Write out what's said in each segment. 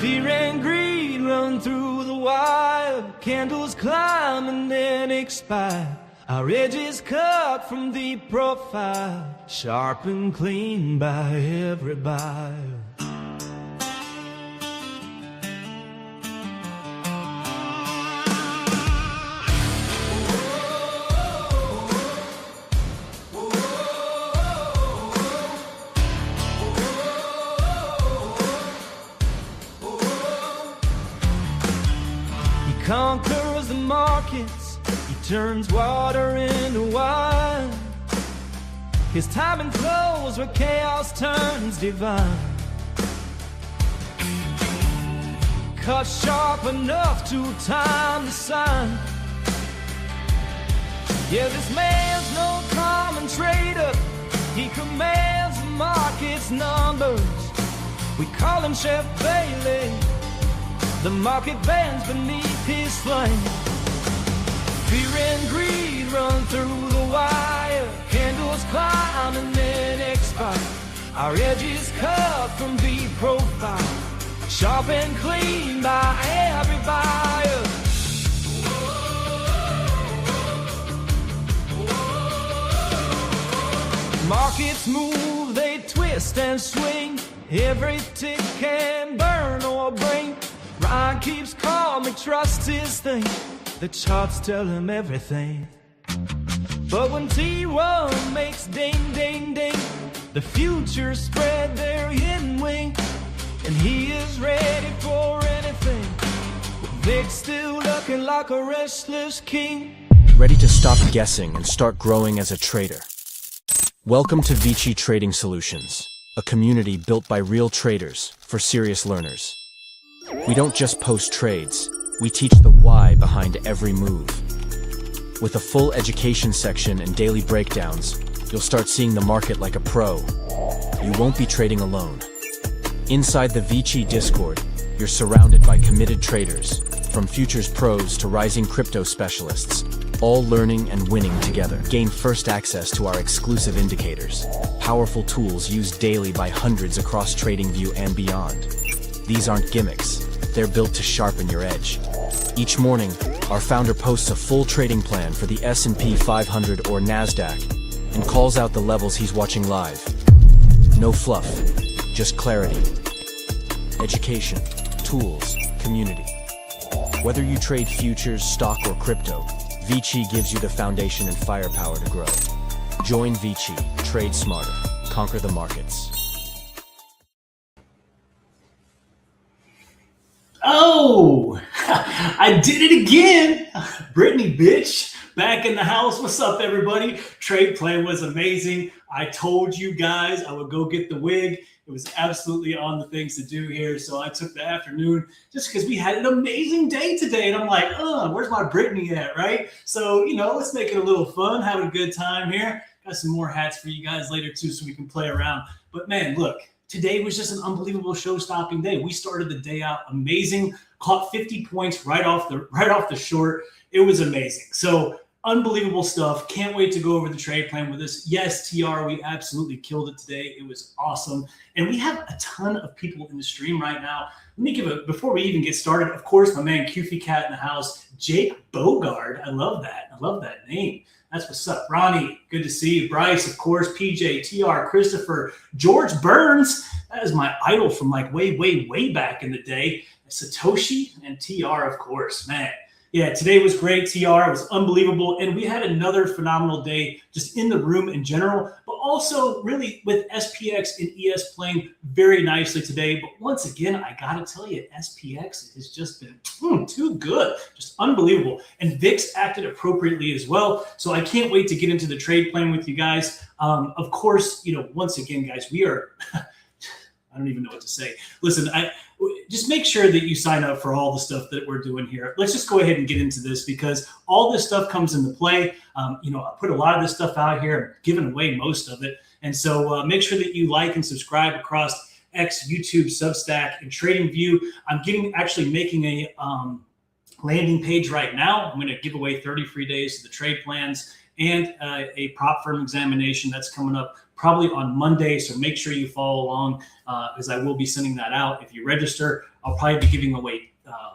Fear and greed run through the wire. Candles climb and then expire. Our edges cut from the profile, sharp and clean by every buyer. He conquers the markets, he turns water into wine. His timing flows where chaos turns divine. Cut sharp enough to time the sign. Yeah, this man's no common trader. He commands the market's numbers. We call him Chef Bailey. The market bends beneath his flame. Fear and greed run through the wire. Candles climb and then expire. Our edges cut from the profile, sharp and clean by every buyer. Markets move, they twist and swing. Every tick can burn or bring. Ryan keeps calm, he trusts his thing. The charts tell him everything. But when T1 makes ding, ding, ding, the futures spread their hidden wing. And he is ready for anything. Vic's still looking like a restless king. Ready to stop guessing and start growing as a trader. Welcome to Vici Trading Solutions, a community built by real traders for serious learners. We don't just post trades, we teach the why behind every move. With a full education section and daily breakdowns, you'll start seeing the market like a pro. You won't be trading alone. Inside the Vici Discord, you're surrounded by committed traders, from futures pros to rising crypto specialists, all learning and winning together. Gain first access to our exclusive indicators, powerful tools used daily by hundreds across TradingView and beyond. These aren't gimmicks, they're built to sharpen your edge. Each morning, our founder posts a full trading plan for the S&P 500 or NASDAQ and calls out the levels he's watching live. No fluff, just clarity. Education, tools, community. Whether you trade futures, stock, or crypto, Vici gives you the foundation and firepower to grow. Join Vici, trade smarter, conquer the markets. Oh, I did it again. Brittany, bitch, back in the house. What's up, everybody? Trade plan was amazing. I told you guys I would go get the wig. It was absolutely on the things to do here. So I took the afternoon just because we had an amazing day today. And I'm like, where's my Brittany at, right? So, let's make it a little fun, having a good time here. Got some more hats for you guys later, too, so we can play around. But, man, look. Today was just an unbelievable show-stopping day. We started the day out amazing, caught 50 points right off the short. It was amazing. So unbelievable stuff. Can't wait to go over the trade plan with us. Yes, TR, we absolutely killed it today. It was awesome. And we have a ton of people in the stream right now. Let me before we even get started, of course, my man Qfy Cat in the house, Jake Bogard. I love that. I love that name. That's what's up. Ronnie, good to see you. Bryce, of course, PJ, TR, Christopher, George Burns. That is my idol from like way, way, way back in the day. Satoshi and TR, of course, man. Yeah, today was great, TR. It was unbelievable. And we had another phenomenal day just in the room in general, but also really with SPX and ES playing very nicely today. But once again, I got to tell you, SPX has just been too good, just unbelievable. And VIX acted appropriately as well. So I can't wait to get into the trade plan with you guys. Of course, once again, guys, we are I don't even know what to say. Listen, just make sure that you sign up for all the stuff that we're doing here. Let's just go ahead and get into this because all this stuff comes into play. I put a lot of this stuff out here, I'm giving away most of it. And so make sure that you like and subscribe across X, YouTube, Substack, and TradingView. I'm actually making a landing page right now. I'm going to give away 30 free days to the trade plans. and a prop firm examination that's coming up probably on Monday. So make sure you follow along because I will be sending that out. If you register, I'll probably be giving away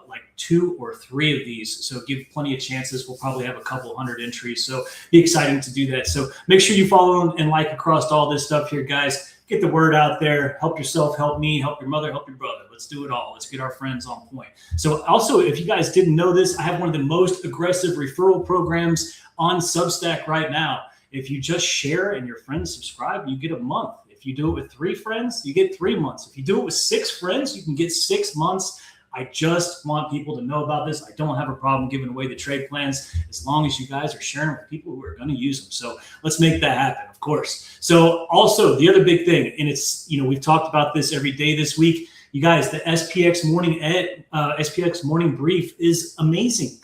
like 2 or 3 of these. So give plenty of chances. We'll probably have a couple hundred entries. So be exciting to do that. So make sure you follow and like across all this stuff here, guys. Get the word out there. Help yourself, help me, help your mother, help your brother. Let's do it all. Let's get our friends on point. So also, if you guys didn't know this, I have one of the most aggressive referral programs on Substack right now. If you just share and your friends subscribe, you get a month. If you do it with 3 friends, you get 3 months. If you do it with 6 friends, you can get 6 months. I just want people to know about this. I don't have a problem giving away the trade plans as long as you guys are sharing with people who are going to use them. So let's make that happen, of course. So also the other big thing, and it's, we've talked about this every day this week. You guys, the SPX morning brief is amazing.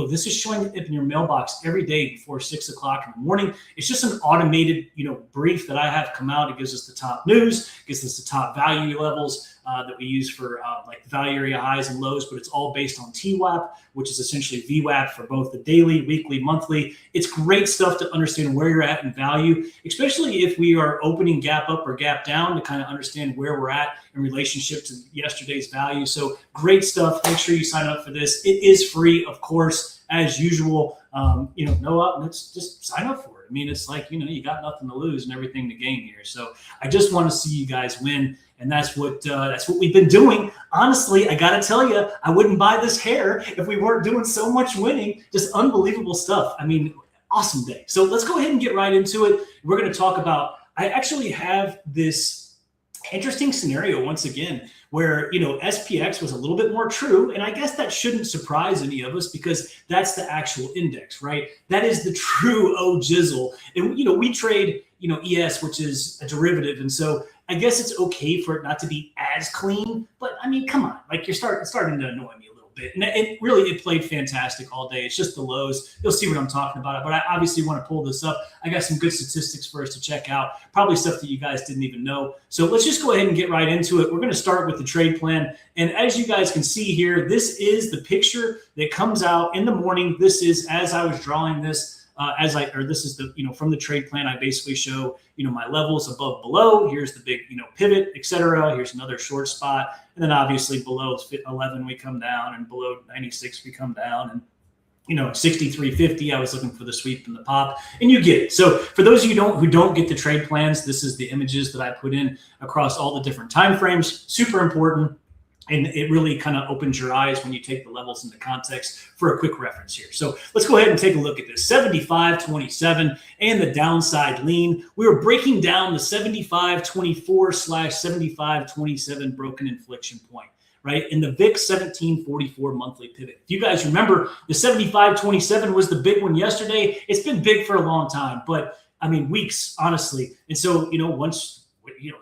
This is showing up in your mailbox every day before 6 o'clock in the morning. It's just an automated, brief that I have come out. It gives us the top news, gives us the top value levels that we use for like the value area highs and lows, but it's all based on TWAP, which is essentially VWAP for both the daily, weekly, monthly. It's great stuff to understand where you're at in value, especially if we are opening gap up or gap down to kind of understand where we're at in relationship to yesterday's value. So great stuff. Make sure you sign up for this. It is free, of course, as usual. Let's just sign up for it. I mean, it's like, you got nothing to lose and everything to gain here. So I just want to see you guys win. And that's what we've been doing. Honestly, I got to tell you, I wouldn't buy this hair if we weren't doing so much winning. Just unbelievable stuff. I mean, awesome day. So let's go ahead and get right into it. We're going to talk about, I actually have this interesting scenario once again where, SPX was a little bit more true. And I guess that shouldn't surprise any of us because that's the actual index, right? That is the true jizzle. And, we trade, ES, which is a derivative. And so I guess it's okay for it not to be as clean, but I mean, come on, like you're starting to annoy me a little bit. And it played fantastic all day. It's just the lows. You'll see what I'm talking about. But I obviously want to pull this up. I got some good statistics for us to check out, probably stuff that you guys didn't even know. So let's just go ahead and get right into it. We're going to start with the trade plan. And as you guys can see here, this is the picture that comes out in the morning. This is as I was drawing this. This is the, from the trade plan, I basically show, my levels above, below. Here's the big, pivot, etc. Here's another short spot. And then obviously below 11, we come down, and below 96, we come down. And, 63.50, I was looking for the sweep and the pop, and you get it. So for those of you who don't get the trade plans, this is the images that I put in across all the different time frames. Super important. And it really kind of opens your eyes when you take the levels into context for a quick reference here. So let's go ahead and take a look at this. 75.27 and the downside lean. We were breaking down the 75.24/75.27 broken inflection point, right? In the VIX 1744 monthly pivot. If you guys remember, the 75.27 was the big one yesterday. It's been big for a long time, but I mean, weeks, honestly. And so, once,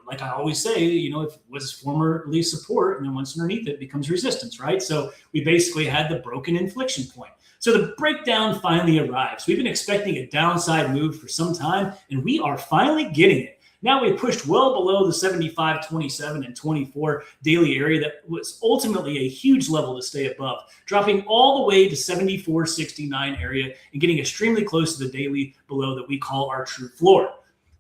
like I always say, it was formerly support, and then once underneath it becomes resistance, right? So we basically had the broken inflection point. So the breakdown finally arrives. We've been expecting a downside move for some time, and we are finally getting it. Now we pushed well below the 75.27 and 24 daily area that was ultimately a huge level to stay above, dropping all the way to 74.69 area and getting extremely close to the daily below that we call our true floor.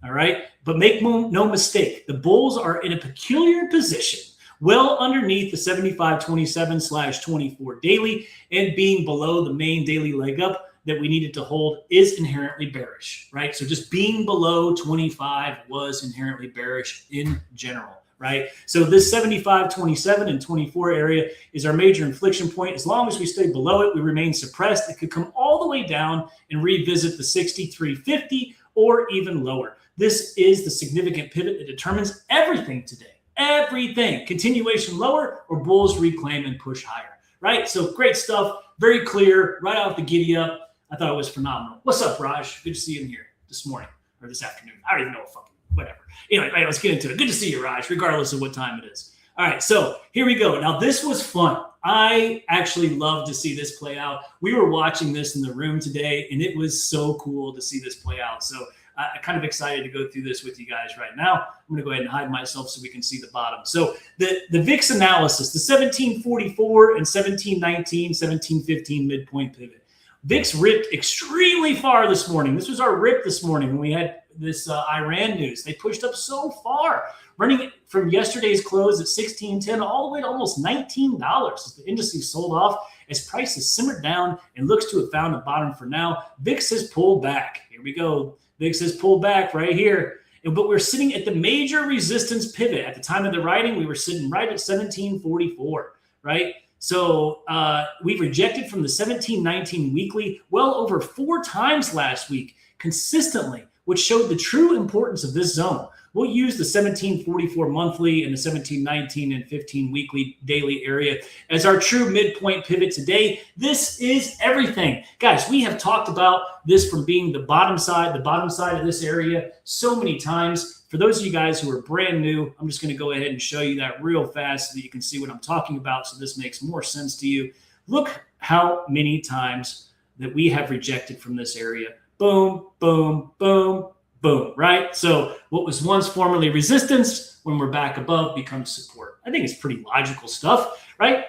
All right. But make no mistake, the bulls are in a peculiar position, well underneath the 75.27/24 daily, and being below the main daily leg up that we needed to hold is inherently bearish, right? So just being below 25 was inherently bearish in general, right? So this 75.27 and 24 area is our major inflection point. As long as we stay below it, we remain suppressed. It could come all the way down and revisit the 63.50 or even lower. This is the significant pivot that determines everything today. Everything. Continuation lower or bulls reclaim and push higher, right? So great stuff. Very clear. Right off the giddy up. I thought it was phenomenal. What's up, Raj? Good to see you in here this morning or this afternoon. I don't even know whatever. Anyway, right, let's get into it. Good to see you, Raj, regardless of what time it is. All right, so here we go. Now, this was fun. I actually love to see this play out. We were watching this in the room today, and it was so cool to see this play out. So I'm kind of excited to go through this with you guys right now. I'm going to go ahead and hide myself so we can see the bottom. So the VIX analysis, the 1744 and 1719, 1715 midpoint pivot. VIX ripped extremely far this morning. This was our rip this morning when we had this Iran news. They pushed up so far, running from yesterday's close at 16.10 all the way to almost $19 as the indices sold off, as prices simmered down and looks to have found a bottom for now. VIX has pulled back. Here we go. VIX has pulled back right here. But we're sitting at the major resistance pivot. At the time of the writing, we were sitting right at 1744, right? So we rejected from the 1719 weekly well over 4 times last week consistently, which showed the true importance of this zone. We'll use the 1744 monthly and the 1719 and 15 weekly daily area as our true midpoint pivot today. This is everything. Guys, we have talked about this from being the bottom side of this area so many times. For those of you guys who are brand new, I'm just going to go ahead and show you that real fast so that you can see what I'm talking about, so this makes more sense to you. Look how many times that we have rejected from this area. Boom, boom, boom, boom, right? So what was once formerly resistance, when we're back above, becomes support. I think it's pretty logical stuff, right?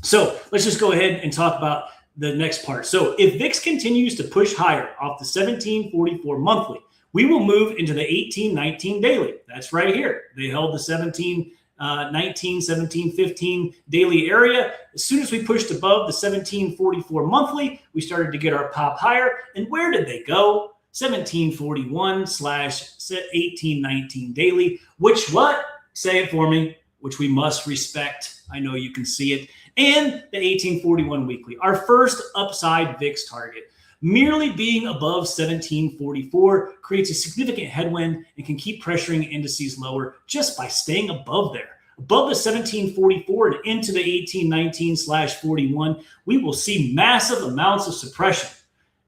So let's just go ahead and talk about the next part. So if VIX continues to push higher off the 1744 monthly, we will move into the 1819 daily. That's right here. They held the 1719, 1715 daily area. As soon as we pushed above the 1744 monthly, we started to get our pop higher. And where did they go? 1741/1819 daily, which what? Say it for me, which we must respect. I know you can see it. And the 1841 weekly, our first upside VIX target. Merely being above 1744 creates a significant headwind and can keep pressuring indices lower just by staying above there. Above the 1744 and into the 1819/41, we will see massive amounts of suppression.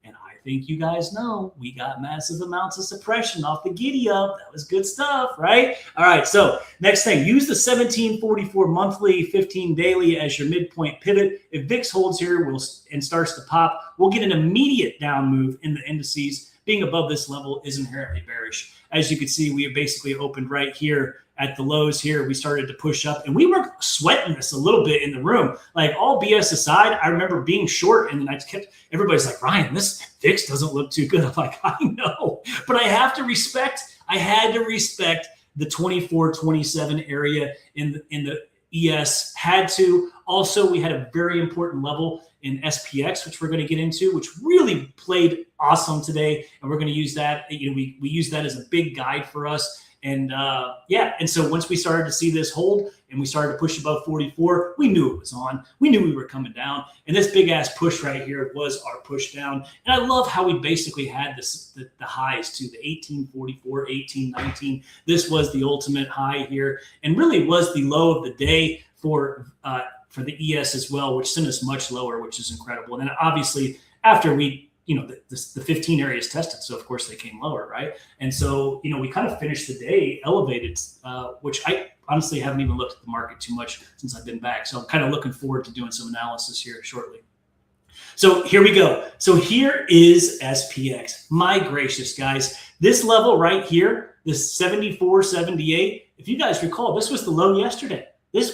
I think you guys know we got massive amounts of suppression off the giddy up. That was good stuff, right? All right, so next thing, use the 1744 monthly, 15 daily as your midpoint pivot. If VIX holds here and starts to pop, we'll get an immediate down move in the indices. Being above this level is inherently bearish. As you can see, we have basically opened right here at the lows here. We started to push up and we were sweating this a little bit in the room. Like, all BS aside, I remember being short and then everybody's like, Ryan, this VIX doesn't look too good. I'm like, I know, but I had to respect the 24-27 area in the ES. Had to. Also, we had a very important level in SPX, which we're going to get into, which really played awesome today. And we're going to use that. We use that as a big guide for us. And and so once we started to see this hold and we started to push above 44, we knew it was on. We knew we were coming down. And this big ass push right here was our push down. And I love how we basically had the highs to the 1844, 1819. This was the ultimate high here, and really was the low of the day for the ES as well, which sent us much lower, which is incredible. And then obviously after we, the 15 areas tested. So of course they came lower, right? And so, we kind of finished the day elevated, which I honestly haven't even looked at the market too much since I've been back. So I'm kind of looking forward to doing some analysis here shortly. So here we go. So here is SPX. My gracious, guys, this level right here, this 74.78. If you guys recall, this was the low yesterday. This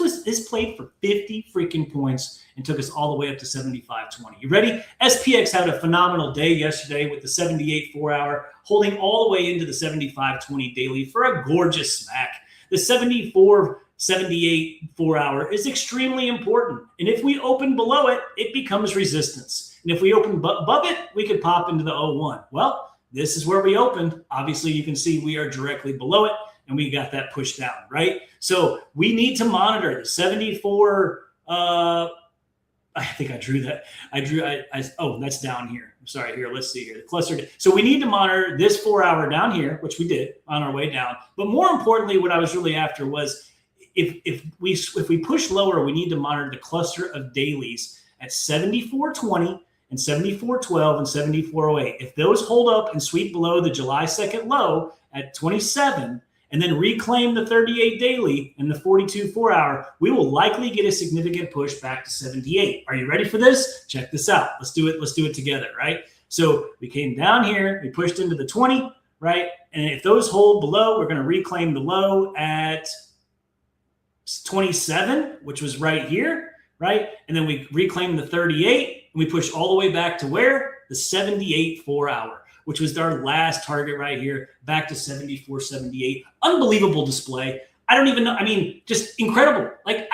played for 50 freaking points and took us all the way up to 75.20. You ready? SPX had a phenomenal day yesterday with the 78 4-hour holding all the way into the 75.20 daily for a gorgeous smack. The 74.78 4-hour is extremely important. And if we open below it, it becomes resistance. And if we open above it, we could pop into the 01. Well, this is where we opened. Obviously, you can see we are directly below it. And we got that pushed down, right? So we need to monitor the 74. I think I drew that. Oh, that's down here. I'm sorry, here. Let's see here. The cluster. So we need to monitor this 4-hour down here, which we did on our way down. But more importantly, what I was really after was if we push lower, we need to monitor the cluster of dailies at 74.20 and 74.12 and 74.08. If those hold up and sweep below the July 2nd low at 27, and then reclaim the 38 daily and the 42 4-hour, we will likely get a significant push back to 78. Are you ready for this? Check this out. Let's do it. Let's do it together, right? So we came down here, we pushed into the 20, right? And if those hold below, we're going to reclaim the low at 27, which was right here. right? And then we reclaimed the 38 and we pushed all the way back to where? The 78 4-hour, which was our last target right here, back to 74.78. Unbelievable display. I don't even know. I mean, just incredible. Like,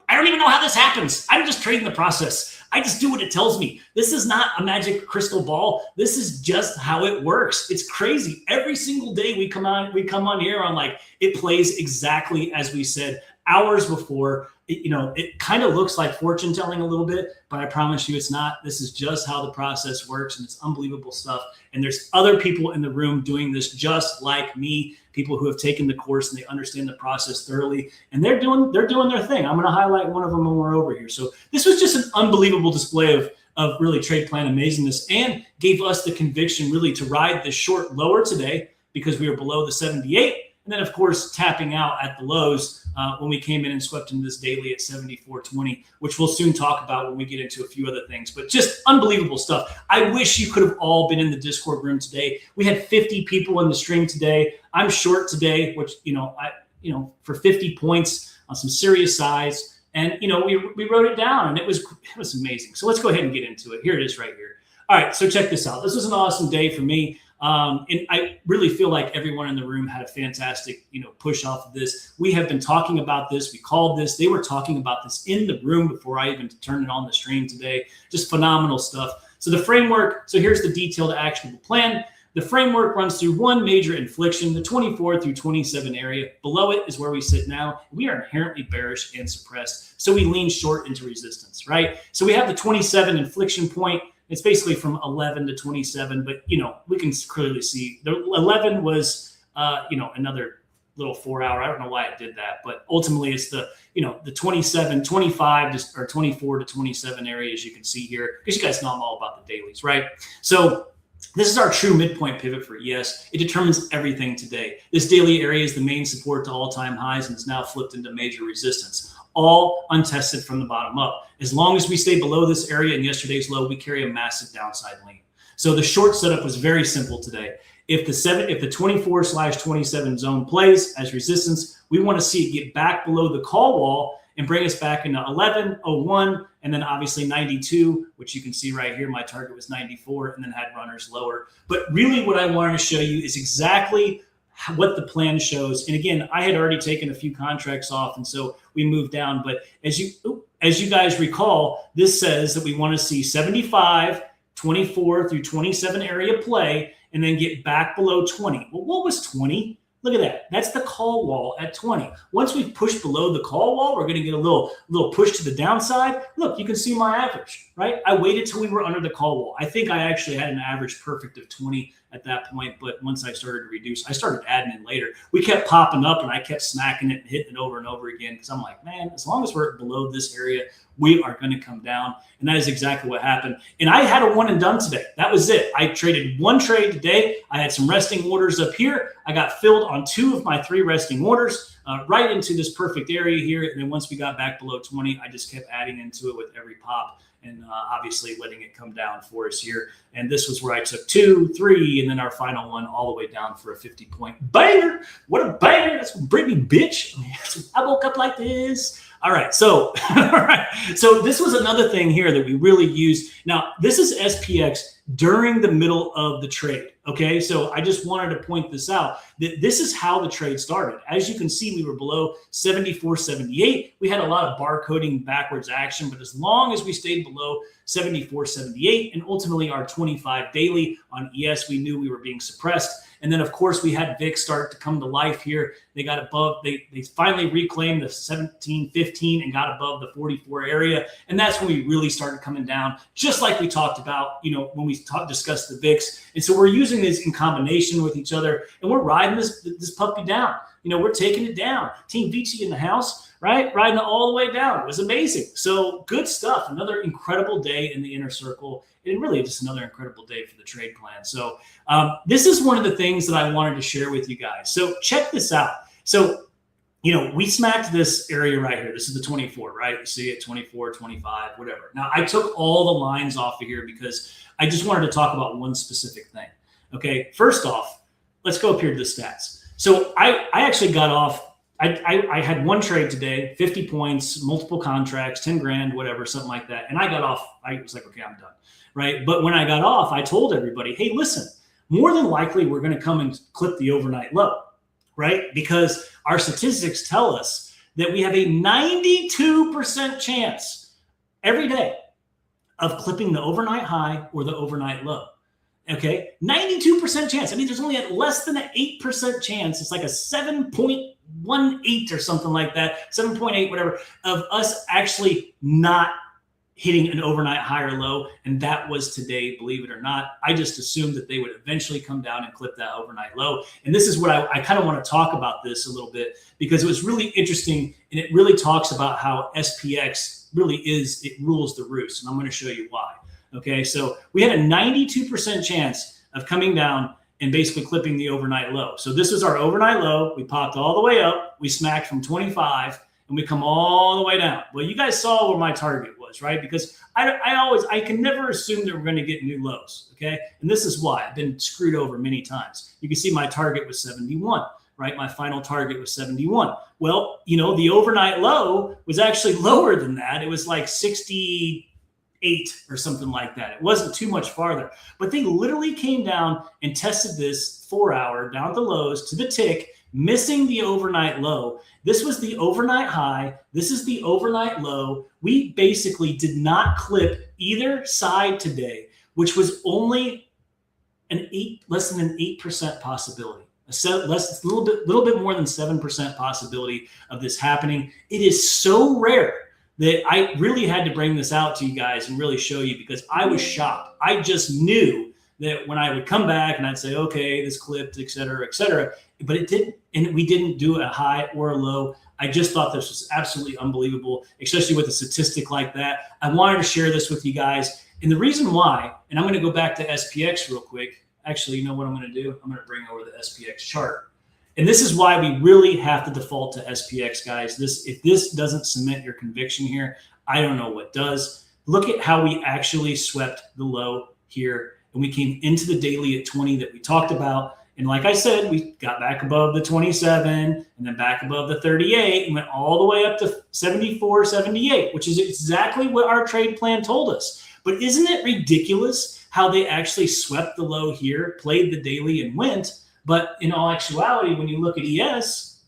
I don't even know how this happens. I'm just trading the process. I just do what it tells me. This is not a magic crystal ball. This is just how it works. It's crazy. Every single day we come on here on like, it plays exactly as we said hours before. It kind of looks like fortune telling a little bit, but I promise you it's not. This is just how the process works, and it's unbelievable stuff. And there's other people in the room doing this just like me, people who have taken the course and they understand the process thoroughly, and they're doing their thing. I'm going to highlight one of them when we're over here. So this was just an unbelievable display of really trade plan amazingness, and gave us the conviction really to ride this short lower today because we were below the 78. And then, of course, tapping out at the lows when we came in and swept into this daily at 74.20, which we'll soon talk about when we get into a few other things. But just unbelievable stuff. I wish you could have all been in the Discord room today. We had 50 people in the stream today. I'm short today, which, for 50 points on some serious size. And, we wrote it down, and it was amazing. So let's go ahead and get into it. Here it is right here. All right, so check this out. This was an awesome day for me. And I really feel like everyone in the room had a fantastic, push off of this. We have been talking about this. We called this. They were talking about this in the room before I even turned it on the stream today. Just phenomenal stuff. So the framework, so here's the detailed actionable plan. The framework runs through one major inflection, the 24 through 27 area. Below it is where we sit now. We are inherently bearish and suppressed. So we lean short into resistance, right? So we have the 27 inflection point. It's basically from 11 to 27, but, we can clearly see the 11 was, another little 4-hour. I don't know why it did that, but ultimately it's the 27, 25 or 24 to 27 area, as you can see here, because you guys know I'm all about the dailies, right? So this is our true midpoint pivot for ES. It determines everything today. This daily area is the main support to all-time highs, and it's now flipped into major resistance, all untested from the bottom up. As long as we stay below this area and yesterday's low, we carry a massive downside lean. So the short setup was very simple today. If the 24/27 zone plays as resistance, we want to see it get back below the call wall and bring us back into 11.01 and then obviously 92, which you can see right here. My target was 94 and then had runners lower. But really what I wanted to show you is exactly what the plan shows. And again, I had already taken a few contracts off, and so we moved down. But as you guys recall, this says that we want to see 75, 24 through 27 area play, and then get back below 20. Well, what was 20? Look at that. That's the call wall at 20. Once we push below the call wall, we're going to get a little push to the downside. Look, you can see my average, right? I waited till we were under the call wall. I think I actually had an average perfect of 20 at that point, but once I started to reduce, I started adding in later. We kept popping up, and I kept smacking it and hitting it over and over again because I'm like, man, as long as we're below this area, we are going to come down. And that is exactly what happened. And I had a one and done today. That was it. I traded one trade today. I had some resting orders up here. I got filled on 2 of my 3 resting orders right into this perfect area here. And then once we got back below 20, I just kept adding into it with every pop, and obviously letting it come down for us here. And this was where I took 2, 3, and then our final one all the way down for a 50-point banger. What a banger. That's from Brittany, bitch. I woke up like this. All right. So this was another thing here that we really used. Now, this is SPX during the middle of the trade. Okay. So I just wanted to point this out, that this is how the trade started. As you can see, we were below 74.78. We had a lot of bar coding backwards action, but as long as we stayed below 74.78 and ultimately our 25 daily on ES, we knew we were being suppressed. And then, of course, we had VIX start to come to life here. They got above, they finally reclaimed the 17.15 and got above the 44 area. And that's when we really started coming down, just like we talked about, when we discussed the VIX. And so we're using this in combination with each other, and we're riding this puppy down. We're taking it down. Team Vici in the house, right? Riding it all the way down. It was amazing. So good stuff. Another incredible day in the inner circle, and really just another incredible day for the trade plan. So this is one of the things that I wanted to share with you guys. So check this out. So, we smacked this area right here. This is the 24, right? You see it, 24, 25, whatever. Now, I took all the lines off of here because I just wanted to talk about one specific thing. Okay, first off, let's go up here to the stats. So I actually got off I had one trade today, 50 points, multiple contracts, 10 grand, whatever, something like that. And I got off. I was like, okay, I'm done. Right. But when I got off, I told everybody, hey, listen, more than likely, we're going to come and clip the overnight low. Right. Because our statistics tell us that we have a 92% chance every day of clipping the overnight high or the overnight low. Okay. 92% chance. I mean, there's only a less than an 8% chance. It's like a 7.18 or something like that, 7.8, whatever, of us actually not hitting an overnight high or low. And that was today, believe it or not. I just assumed that they would eventually come down and clip that overnight low. And this is what I kind of want to talk about this a little bit, because it was really interesting. And it really talks about how SPX really is, it rules the roost. And I'm going to show you why. Okay. So we had a 92% chance of coming down and basically clipping the overnight low. So this was our overnight low. We popped all the way up. We smacked from 25 and we come all the way down. Well, you guys saw where my target was, right? Because I can never assume that we're going to get new lows. Okay. And this is why I've been screwed over many times. You can see my target was 71, right? My final target was 71. Well, you know, the overnight low was actually lower than that. It was like 68 or something like that. It wasn't too much farther, but they literally came down and tested this 4 hour down at the lows to the tick, missing the overnight low. This was the overnight high. This is the overnight low. We basically did not clip either side today, which was only less than an 8% possibility. A little bit more than 7% possibility of this happening. It is so rare that I really had to bring this out to you guys and really show you, because I was shocked. I just knew that when I would come back and I'd say, okay, this clipped, et cetera, but it didn't. And we didn't do a high or a low. I just thought this was absolutely unbelievable, especially with a statistic like that. I wanted to share this with you guys. And the reason why, and I'm going to go back to SPX real quick. Actually, you know what I'm going to do? I'm going to bring over the SPX chart. And this is why we really have to default to SPX, guys. If this doesn't cement your conviction here, I don't know what does. Look at how we actually swept the low here. And we came into the daily at 20 that we talked about. And like I said, we got back above the 27 and then back above the 38 and went all the way up to 74, 78, which is exactly what our trade plan told us. But isn't it ridiculous how they actually swept the low here, played the daily and went? But in all actuality, when you look at ES,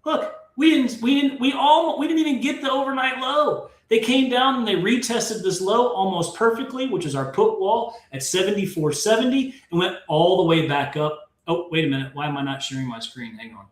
look, we didn't even get the overnight low. They came down and they retested this low almost perfectly, which is our put wall at 74.70, and went all the way back up. Oh, wait a minute. Why am I not sharing my screen? Hang on.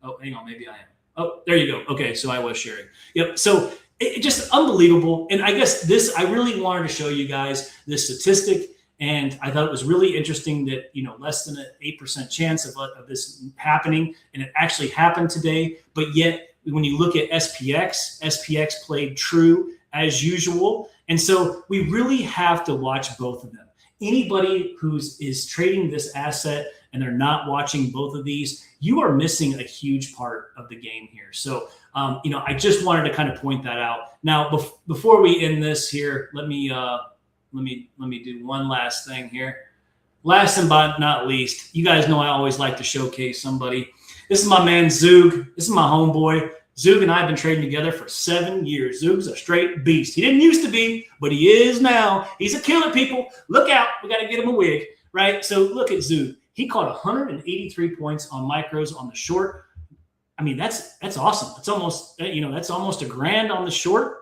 Oh, hang on. Maybe I am. Oh, there you go. Okay, so I was sharing. Yep. So it just unbelievable. And I guess I really wanted to show you guys this statistic. And I thought it was really interesting that, you know, less than an 8% chance of this happening. And it actually happened today. But yet, when you look at SPX played true as usual. And so we really have to watch both of them. Anybody is trading this asset and they're not watching both of these, you are missing a huge part of the game here. So, you know, I just wanted to kind of point that out. Now, before we end this here, let me do one last thing here. Last and but not least, you guys know I always like to showcase somebody. This is my man Zug. This is my homeboy. Zug and I have been trading together for 7 years. Zug's a straight beast. He didn't used to be, but he is now. He's a killer, people. Look out. We got to get him a wig, right? So look at Zug. He caught 183 points on micros on the short. I mean, that's awesome. It's almost, that's almost a grand on the short.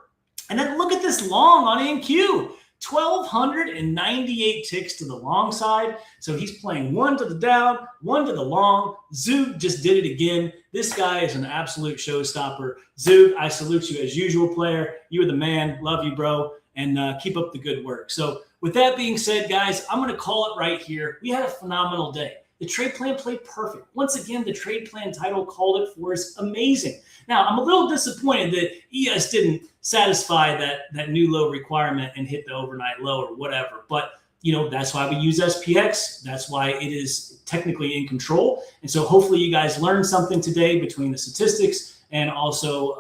And then look at this long on NQ. 1,298 ticks to the long side. So he's playing one to the down, one to the long. Zug just did it again. This guy is an absolute showstopper. Zug, I salute you as usual, player. You are the man. Love you, bro. And keep up the good work. So with that being said, guys, I'm going to call it right here. We had a phenomenal day. The trade plan played perfect. Once again, the trade plan title called it for us. Amazing. Now, I'm a little disappointed that ES didn't satisfy that new low requirement and hit the overnight low or whatever. But, you know, that's why we use SPX. That's why it is technically in control. And so hopefully you guys learned something today between the statistics and also,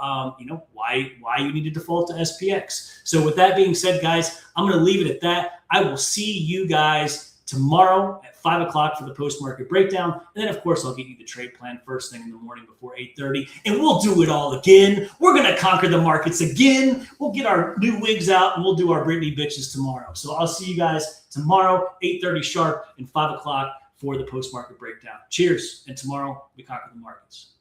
why you need to default to SPX. So with that being said, guys, I'm going to leave it at that. I will see you guys tomorrow at 5 o'clock for the post-market breakdown. And then, of course, I'll get you the trade plan first thing in the morning before 8:30. And we'll do it all again. We're going to conquer the markets again. We'll get our new wigs out and we'll do our Britney bitches tomorrow. So I'll see you guys tomorrow, 8:30 sharp and 5 o'clock for the post-market breakdown. Cheers. And tomorrow we conquer the markets.